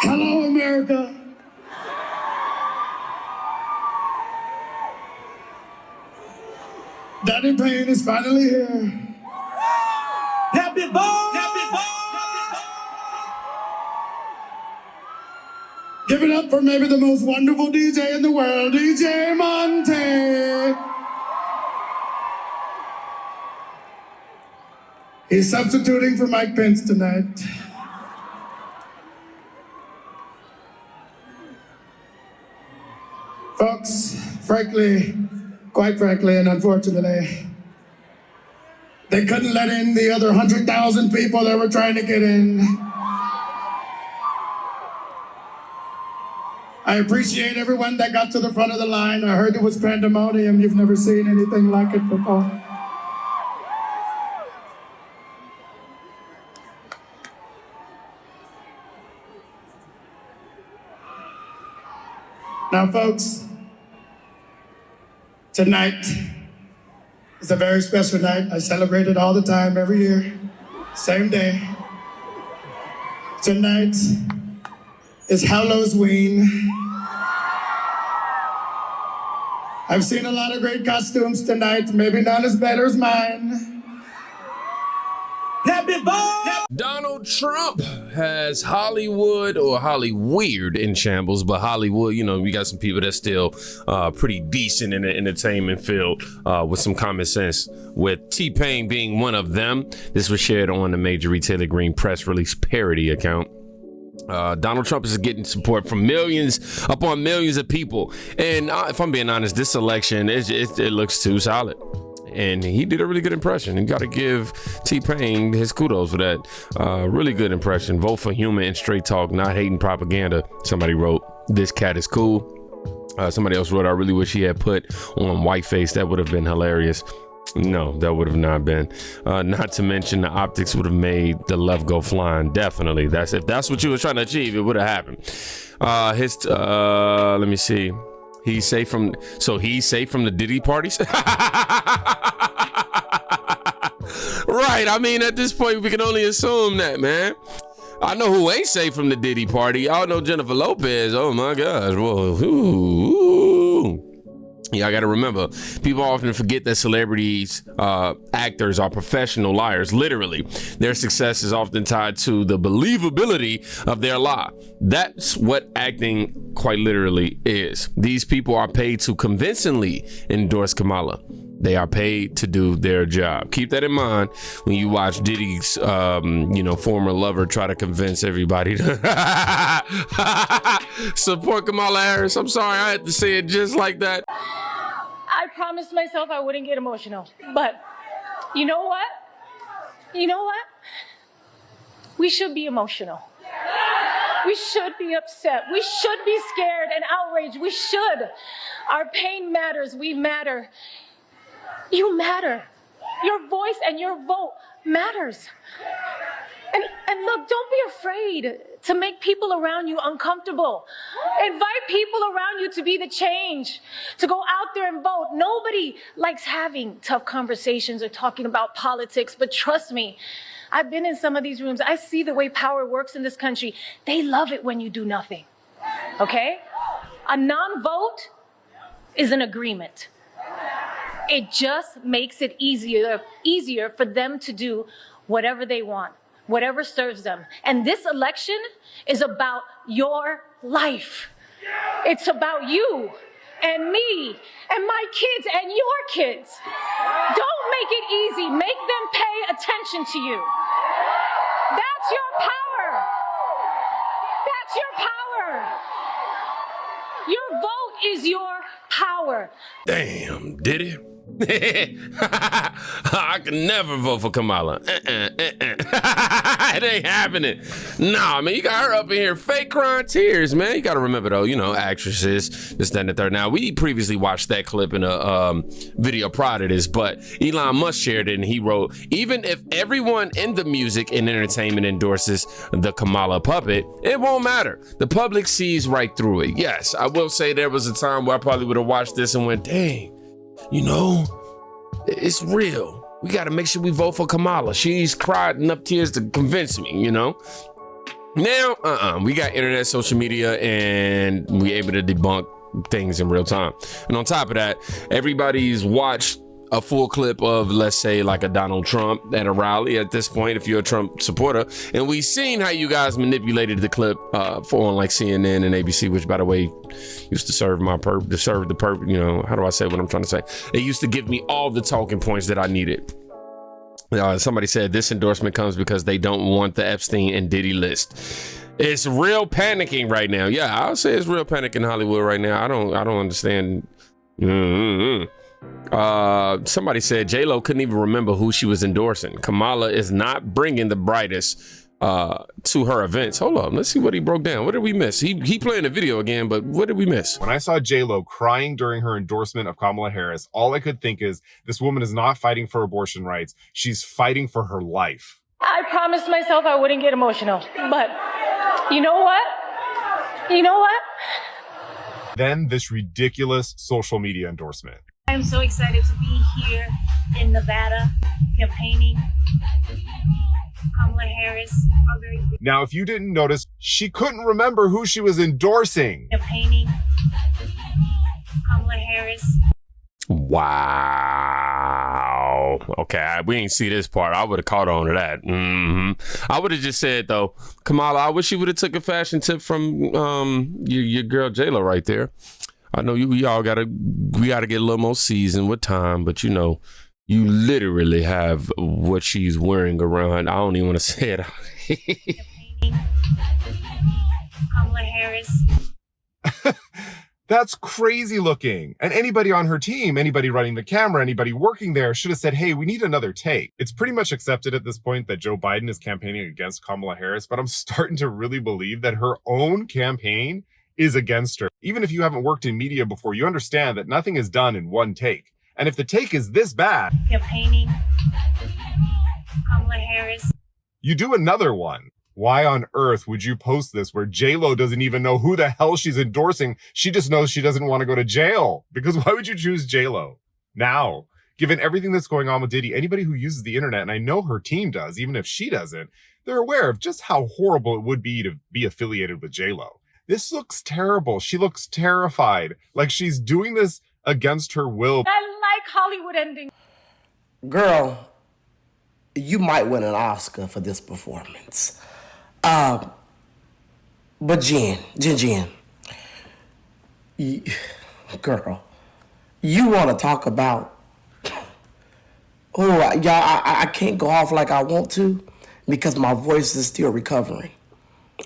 Hello, America. Danny Payne is finally here. Happy birthday! Give it up for maybe the most wonderful DJ in the world, DJ Monte. He's substituting for Mike Pence tonight. Folks, quite frankly and unfortunately, they couldn't let in the other 100,000 people that were trying to get in. I appreciate everyone that got to the front of the line. I heard it was pandemonium. You've never seen anything like it before. Now, folks, tonight is a very special night. I celebrate it all the time, every year, same day. Tonight is Halloween. I've seen a lot of great costumes tonight, maybe not as bad as mine. Happy birthday! Donald Trump has Hollywood or Hollyweird in shambles, but Hollywood, you know, we got some people that's still pretty decent in the entertainment field with some common sense, with T-Pain being one of them. This was shared on the Major Retailer Green press release parody account. Donald Trump is getting support from millions upon millions of people. And if I'm being honest, this election, it looks too solid. And he did a really good impression. You got to give T-Pain his kudos for that. Really good impression. Vote for humor and straight talk, not hating propaganda. Somebody wrote, "This cat is cool." Somebody else wrote, "I really wish he had put on whiteface. That would have been hilarious." No, that would have not been. Not to mention the optics would have made the left go flying. Definitely. If that's what you were trying to achieve, it would have happened. Let me see. He's safe from the Diddy parties? Right. I mean, at this point, we can only assume that, man. I know who ain't safe from the Diddy party. Y'all know Jennifer Lopez. Oh my gosh. Whoa. Ooh. Yeah, I got to remember, people often forget that celebrities, actors are professional liars. Literally, their success is often tied to the believability of their lie. That's what acting quite literally is. These people are paid to convincingly endorse Kamala. They are paid to do their job. Keep that in mind when you watch Diddy's, former lover try to convince everybody to support Kamala Harris. I'm sorry, I had to say it just like that. I promised myself I wouldn't get emotional, but you know what? We should be emotional. We should be upset. We should be scared and outraged. We should. Our pain matters. We matter. You matter. Your voice and your vote matters. And look, don't be afraid to make people around you uncomfortable. Invite people around you to be the change, to go out there and vote. Nobody likes having tough conversations or talking about politics, but trust me, I've been in some of these rooms. I see the way power works in this country. They love it when you do nothing, okay? A non-vote is an agreement. It just makes it easier for them to do whatever they want, whatever serves them. And this election is about your life. It's about you and me and my kids and your kids. Don't make it easy. Make them pay attention to you. That's your power. That's your power. Your vote is your power. Damn, did it? I can never vote for Kamala. It ain't happening. Nah, man, you got her up in here fake crying tears, man. You got to remember, though, actresses, this, that, and the third. Now, we previously watched that clip in a video prior to this, but Elon Musk shared it, and he wrote, even if everyone in the music and entertainment endorses the Kamala puppet, it won't matter. The public sees right through it. Yes, I will say there was a time where I probably would have watched this and went, dang, it's real. We got to make sure we vote for Kamala. She's cried enough tears to convince me, Now, we got internet, social media, and we able to debunk things in real time. And on top of that, everybody's watched a full clip of, let's say, like a Donald Trump at a rally at this point, if you're a Trump supporter. And we've seen how you guys manipulated the clip for on like CNN and ABC, which, by the way, used to serve my purpose, you know, how do I say what I'm trying to say? It used to give me all the talking points that I needed. Somebody said this endorsement comes because they don't want the Epstein and Diddy list. It's real panicking right now. Yeah, I'll say it's real panic in Hollywood right now. I don't understand. Somebody said J-Lo couldn't even remember who she was endorsing. Kamala is not bringing the brightest to her events. Hold on, let's see what he broke down. What did we miss? He playing the video again, but what did we miss? When I saw J-Lo crying during her endorsement of Kamala Harris, all I could think is this woman is not fighting for abortion rights. She's fighting for her life. I promised myself I wouldn't get emotional, but you know what? You know what? Then this ridiculous social media endorsement. I'm so excited to be here in Nevada campaigning. Kamala Harris, our very Now, if you didn't notice, she couldn't remember who she was endorsing. campaigning. Kamala Harris. Wow. Okay, we ain't see this part. I would have caught on to that. I would have just said, though, Kamala, I wish you would have took a fashion tip from your girl J-Lo right there. I know we gotta get a little more seasoned with time, but you know, you literally have what she's wearing around. I don't even want to say it. Kamala Harris. That's crazy looking. And anybody on her team, anybody running the camera, anybody working there should have said, hey, we need another take. It's pretty much accepted at this point that Joe Biden is campaigning against Kamala Harris, but I'm starting to really believe that her own campaign is against her. Even if you haven't worked in media before, you understand that nothing is done in one take. And if the take is this bad, Campaigning. Kamala Harris. you do another one. Why on earth would you post this where J-Lo doesn't even know who the hell she's endorsing? She just knows she doesn't want to go to jail. Because why would you choose J-Lo now? Given everything that's going on with Diddy, anybody who uses the internet, and I know her team does, even if she doesn't, they're aware of just how horrible it would be to be affiliated with J-Lo. This looks terrible. She looks terrified. Like she's doing this against her will. I like Hollywood endings. Girl, you might win an Oscar for this performance. But Jen, girl, you want to talk about, I can't go off like I want to because my voice is still recovering.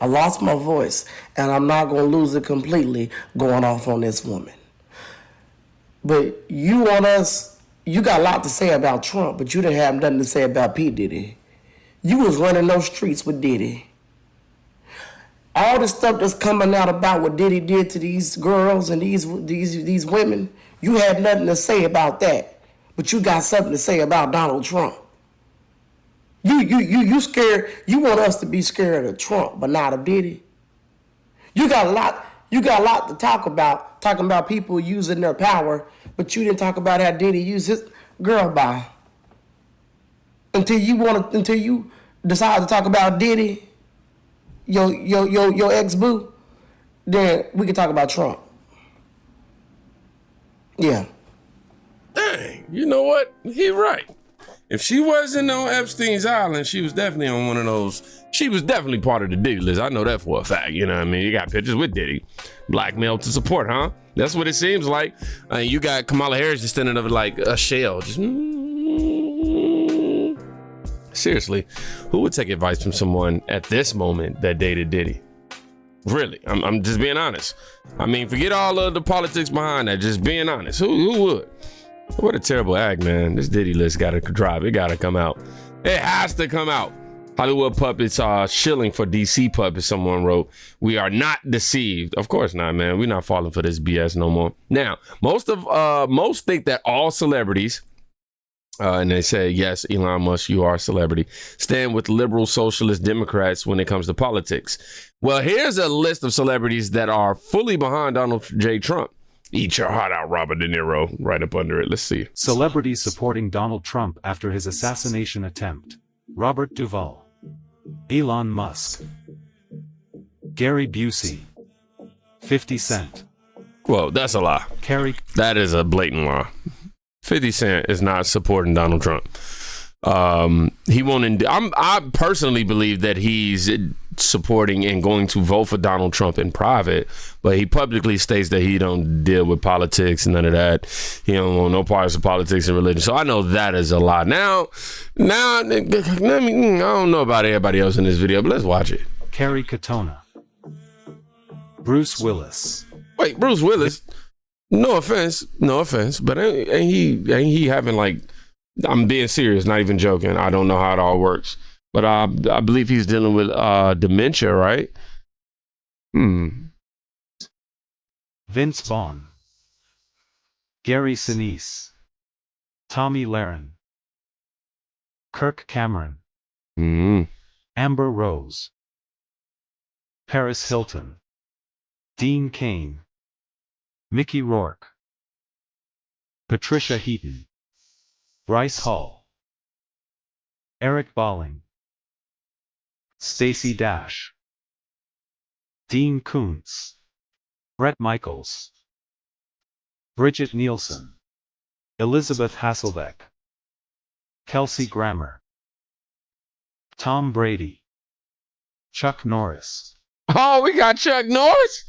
I lost my voice and I'm not going to lose it completely going off on this woman. But you got a lot to say about Trump, but you didn't have nothing to say about P. Diddy. You was running those streets with Diddy. All the stuff that's coming out about what Diddy did to these girls and these women, you had nothing to say about that. But you got something to say about Donald Trump. You scared, you want us to be scared of Trump, but not of Diddy. You got a lot to talk about, talking about people using their power, but you didn't talk about how Diddy used his girl by. Until you decide to talk about Diddy, your ex-boo, then we can talk about Trump. Yeah. Dang, you know what? He right. If she wasn't on Epstein's Island, she was definitely on one of those. She was definitely part of the Diddy list. I know that for a fact. You know what I mean? You got pictures with Diddy. Blackmail to support, huh? That's what it seems like. You got Kamala Harris just standing over like a shell. Just seriously, who would take advice from someone at this moment that dated Diddy? Really, I'm just being honest. I mean, forget all of the politics behind that. Just being honest. Who would? What a terrible act, man. This Diddy list gotta drop. It gotta come out. It has to come out. Hollywood puppets are shilling for DC puppets, someone wrote. We are not deceived. Of course not, man. We're not falling for this BS no more. Now, most think that all celebrities, and they say, yes, Elon Musk, you are a celebrity, stand with liberal socialist Democrats when it comes to politics. Well, here's a list of celebrities that are fully behind Donald J. Trump. Eat your heart out, Robert De Niro, right up under it. Let's see. Celebrities supporting Donald Trump after his assassination attempt. Robert Duvall. Elon Musk. Gary Busey. 50 Cent. Well, that's a lie. Carrie That is a blatant lie. 50 Cent is not supporting Donald Trump. He won't. I personally believe that he's supporting and going to vote for Donald Trump in private, but he publicly states that he don't deal with politics and none of that. He don't want no parts of politics and religion. So I know that is a lie. Now, I don't know about everybody else in this video, but let's watch it. Carrie Katona. Bruce Willis. Wait, Bruce Willis. No offense, but ain't he having like? I'm being serious, not even joking. I don't know how it all works, but I believe he's dealing with dementia, right? Vince Vaughn. Gary Sinise. Tommy Lahren. Kirk Cameron. Amber Rose. Paris Hilton. Dean Cain. Mickey Rourke. Patricia Heaton. Bryce Hall. Eric Balling. Stacey Dash. Dean Koontz. Bret Michaels. Bridget Nielsen. Elizabeth Hasselbeck. Kelsey Grammer. Tom Brady. Chuck Norris. Oh, we got Chuck Norris.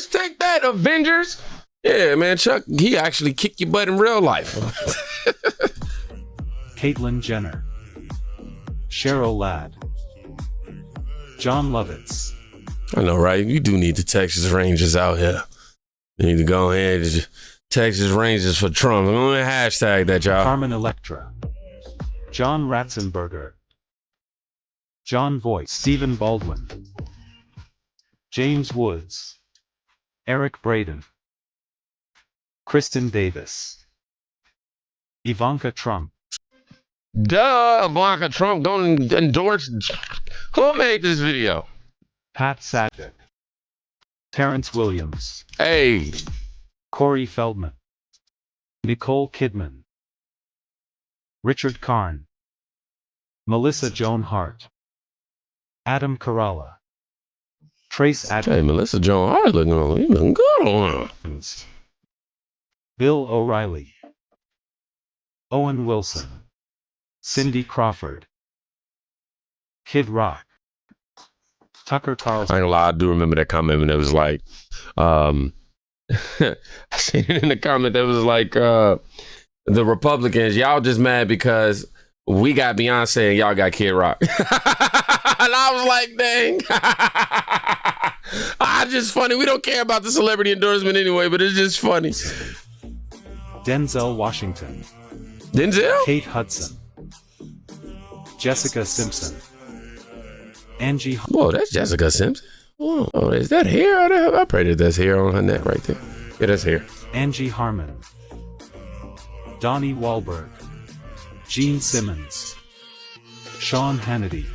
Take that, Avengers. Yeah, man, Chuck, he actually kicked your butt in real life. Caitlyn Jenner. Cheryl Ladd. John Lovitz. I know, right? You do need the Texas Rangers out here. You need to go ahead and Texas Rangers for Trump. I'm going to hashtag that, y'all. Carmen Electra. John Ratzenberger. John Voight. Stephen Baldwin. James Woods. Eric Braden. Kristen Davis. Ivanka Trump. Duh, Ivanka Trump going to endorse. Who made this video? Pat Sajak. Terrence Williams. Hey. Corey Feldman. Nicole Kidman. Richard Karn. Melissa Joan Hart. Adam Carolla. Trace Adams. Hey, Melissa Joan Hart looking good on her. Bill O'Reilly. Owen Wilson. Cindy Crawford. Kid Rock. Tucker Carlson. I ain't gonna lie, I do remember that comment when it was like, I seen it in the comment that was like, the Republicans, y'all just mad because we got Beyonce and y'all got Kid Rock. And I was like, dang. Just funny. We don't care about the celebrity endorsement anyway, but it's just funny. Denzel Washington. Denzel? Kate Hudson. Jessica Simpson. Angie. Whoa, that's Jessica Simpson. Oh, is that hair? I pray that that's hair on her neck right there. Yeah, that's hair. Angie Harmon. Donnie Wahlberg. Gene Simmons. Sean Hannity.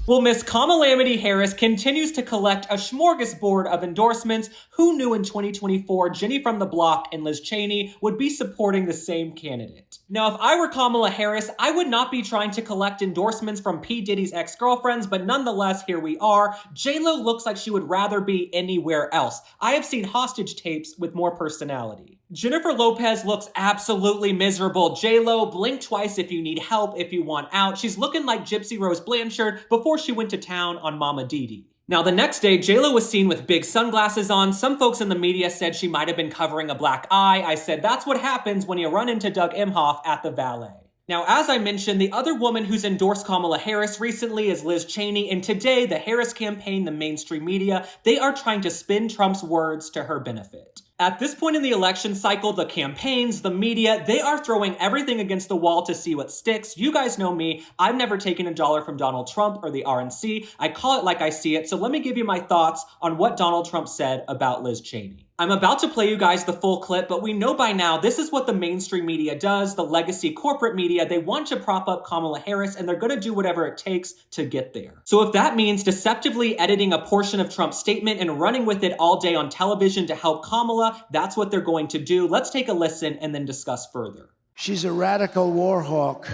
Well, Miss Kamala Harris continues to collect a smorgasbord of endorsements. Who knew in 2024 Jenny from the Block and Liz Cheney would be supporting the same candidate? Now, if I were Kamala Harris, I would not be trying to collect endorsements from P. Diddy's ex-girlfriends, but nonetheless, here we are. J-Lo looks like she would rather be anywhere else. I have seen hostage tapes with more personality. Jennifer Lopez looks absolutely miserable. J-Lo, blink twice if you need help, if you want out. She's looking like Gypsy Rose Blanchard before she went to town on Mama Didi. Now, the next day, J-Lo was seen with big sunglasses on. Some folks in the media said she might have been covering a black eye. I said, that's what happens when you run into Doug Emhoff at the valet. Now, as I mentioned, the other woman who's endorsed Kamala Harris recently is Liz Cheney, and today, the Harris campaign, the mainstream media, they are trying to spin Trump's words to her benefit. At this point in the election cycle, the campaigns, the media, they are throwing everything against the wall to see what sticks. You guys know me. I've never taken a dollar from Donald Trump or the RNC. I call it like I see it. So let me give you my thoughts on what Donald Trump said about Liz Cheney. I'm about to play you guys the full clip, but we know by now this is what the mainstream media does, the legacy corporate media. They want to prop up Kamala Harris, and they're going to do whatever it takes to get there. So if that means deceptively editing a portion of Trump's statement and running with it all day on television to help Kamala, that's what they're going to do. Let's take a listen and then discuss further. She's a radical war hawk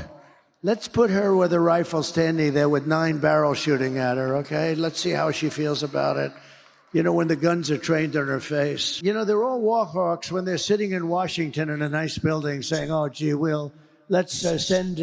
Let's put her with a rifle standing there with 9 barrels shooting at her, okay? Let's see how she feels about it. You know, when the guns are trained on her face. You know, they're all war hawks when they're sitting in Washington in a nice building saying, oh, gee, let's send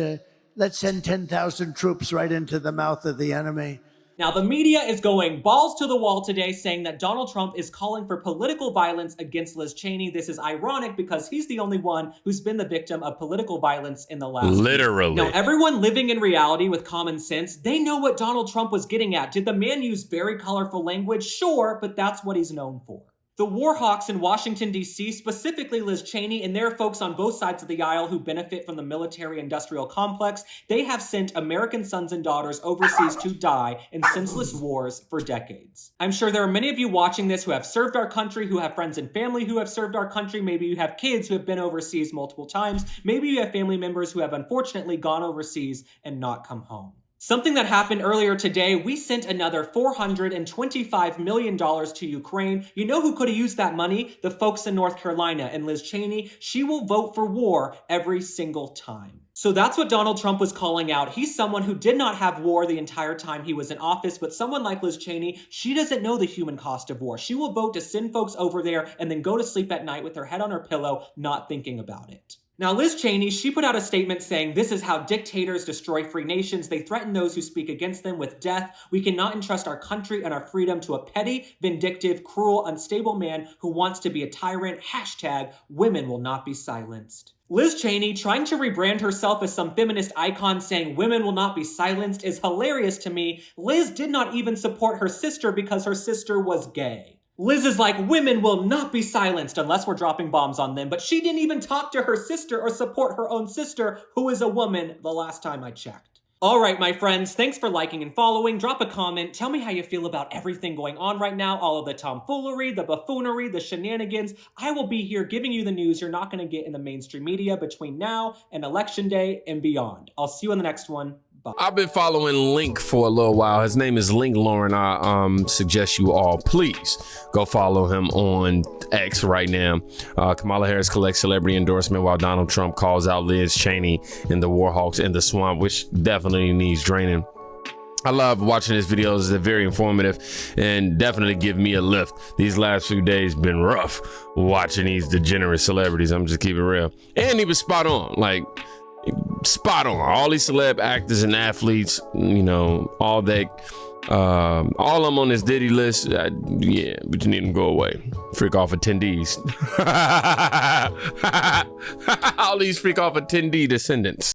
10,000 troops right into the mouth of the enemy. Now, the media is going balls to the wall today saying that Donald Trump is calling for political violence against Liz Cheney. This is ironic because he's the only one who's been the victim of political violence in the last Literally. Now, everyone living in reality with common sense, they know what Donald Trump was getting at. Did the man use very colorful language? Sure, but that's what he's known for. The war hawks in Washington, D.C., specifically Liz Cheney, and there are folks on both sides of the aisle who benefit from the military-industrial complex. They have sent American sons and daughters overseas to die in senseless wars for decades. I'm sure there are many of you watching this who have served our country, who have friends and family who have served our country. Maybe you have kids who have been overseas multiple times. Maybe you have family members who have unfortunately gone overseas and not come home. Something that happened earlier today, we sent another $425 million to Ukraine. You know who could have used that money? The folks in North Carolina. And Liz Cheney, she will vote for war every single time. So that's what Donald Trump was calling out. He's someone who did not have war the entire time he was in office, but someone like Liz Cheney, she doesn't know the human cost of war. She will vote to send folks over there and then go to sleep at night with her head on her pillow, not thinking about it. Now, Liz Cheney, she put out a statement saying this is how dictators destroy free nations. They threaten those who speak against them with death. We cannot entrust our country and our freedom to a petty, vindictive, cruel, unstable man who wants to be a tyrant. Hashtag women will not be silenced. Liz Cheney trying to rebrand herself as some feminist icon saying women will not be silenced is hilarious to me. Liz did not even support her sister because her sister was gay. Liz is like, women will not be silenced unless we're dropping bombs on them, but she didn't even talk to her sister or support her own sister, who is a woman, the last time I checked. All right, my friends, thanks for liking and following. Drop a comment. Tell me how you feel about everything going on right now, all of the tomfoolery, the buffoonery, the shenanigans. I will be here giving you the news you're not going to get in the mainstream media between now and Election Day and beyond. I'll see you in the next one. Bye. I've been following Link for a little while. His name is Link Lauren. I suggest you all please go follow him on X right now. Kamala Harris collects celebrity endorsement while Donald Trump calls out Liz Cheney and the Warhawks in the swamp, which definitely needs draining. I love watching his videos. They're very informative and definitely give me a lift. These last few days been rough watching these degenerate celebrities. I'm just keeping it real. And he was spot on. Like, spot on. All these celeb actors and athletes, you know, all that, all of them on this Diddy list, yeah, but you need them to go away. Freak off attendees. All these freak off attendee descendants.